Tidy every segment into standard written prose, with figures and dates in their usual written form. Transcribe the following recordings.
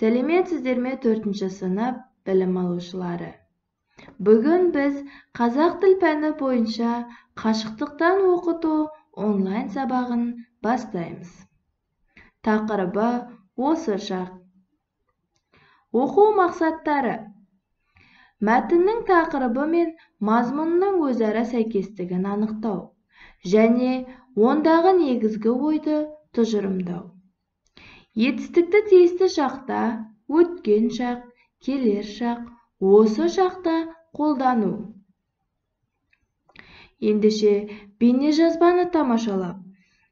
Сәлеметсіздер ме 4-ші сынып білім алушылары? Бүгін біз қазақ тіл пәні бойынша қашықтықтан оқыту онлайн сабағын бастаймыз. Тақырыбы осы шақ. Оқу мақсаттары. Мәтіннің тақырыбы мен мазмұнының өзара сәйкестігін анықтау және ондағы негізгі ойды тұжырымдау. Етістікті тиісті шақта, өткен шақ, келер шақ, осы шақта қолдану. Ендеше бейнежазбаны тамашалап,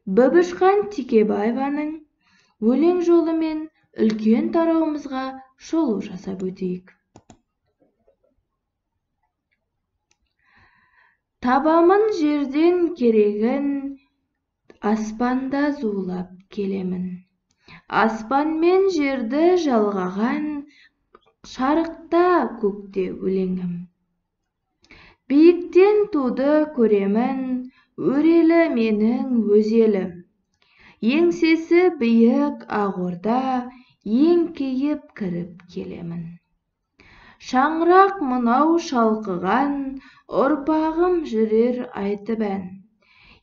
Бібішхан Текебаеваның өлең жолы мен үлкен тарауымызға шолу жасап өтейік. Табамын жерден керегін, аспанда зулап келемін. Аспан мен жерді жалғаған, шарықта көкте өлеңім. Биіктен туды көремін, өрелі менің өз елім. Еңсесі биік ақ орда, еңкейіп кіріп келемін. Шаңырақ мынау шалқыған, ұрпағым жүрер айтып ән.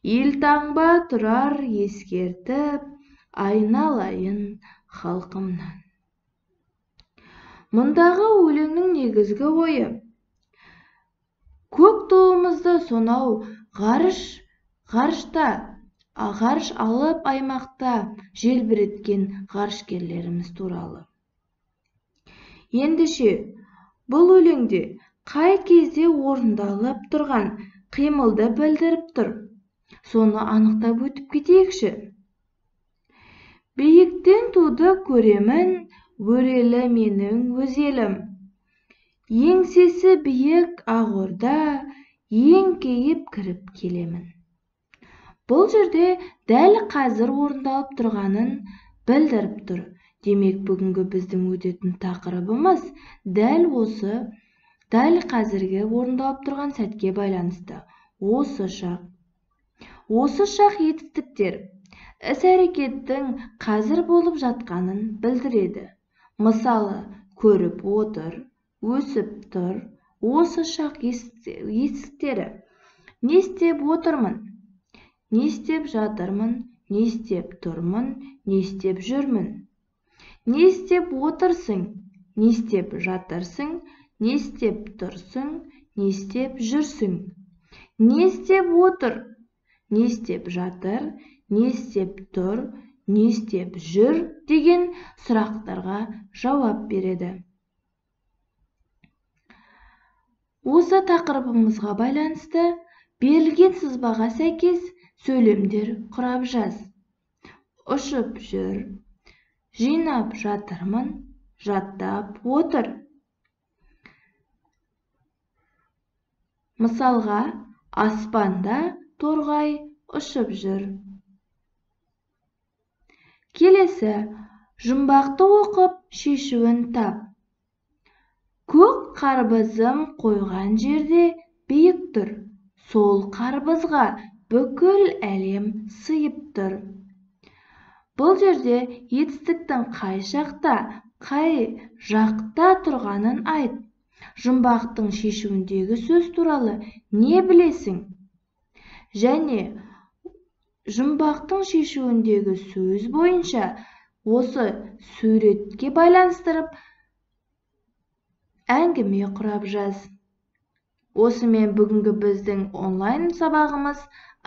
Елтаңба тұрар ескертіп, айналайын халқымнан. Мұндағы өлеңнің негізгі ойы: көк туымызды сонау ғарыш алып аймақта желбіреткен ғарышкерлеріміз туралы. Ендеше, бұл өлеңде қай кезде орындалып тұрған қимылды білдіріп тұр? Соны анықтап өтіп кетейікші. Биіктен туды көремін, өрелі менің өз елім. Еңсесі биік ақ орда, еңкейіп кіріп келемін. Бұл жерде дәл қазір орындалып тұрғанын білдіріп тұр. Демек, бүгінгі біздің өтетін тақырыбымыз дәл қазіргі орындалып тұрған сәтке байланысты. Осы шақ. Осы шақ етістіктер іс-әрекеттің қазір болып жатқанын білдіреді. Мысалы, көріп отыр, өсіп тұр. Осы шақ етістіктері: не істеп отырмын, не істеп жатырмын, не істеп тұрмын, не істеп жүрмін. Не істеп отырсың, не істеп жатырсың, не істеп тұрсың, не істеп жүрсің. Не істеп отыр, не істеп жатыр, не істеп тұр, не істеп жүр деген сұрақтарға жауап береді. Осы тақырыбымызға байланысты берілген сызбаға сәйкес сөйлемдер құрап жаз. Ұшып жүр, жинап жатырмын, жаттап отыр. Мысалға, аспанда торғай ұшып жүр. Келесі, жұмбақты оқып шешуін тап. Көк қарбызым қойған жерде биік тұр. Сол қарбызға бүкіл әлем сыйып тұр. Бұл жерде етістіктің қай шақта, қай жақта тұрғанын айт. Жұмбақтың шешуіндегі сөз туралы не білесің? Және жұмбақтың шешуіндегі сөз бойынша осы суретке байланыстырып әңгіме құрап жаз. Осымен бүгінгі біздің онлайн сабағымыз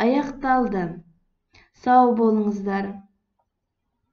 аяқталды. Сау болыңыздар.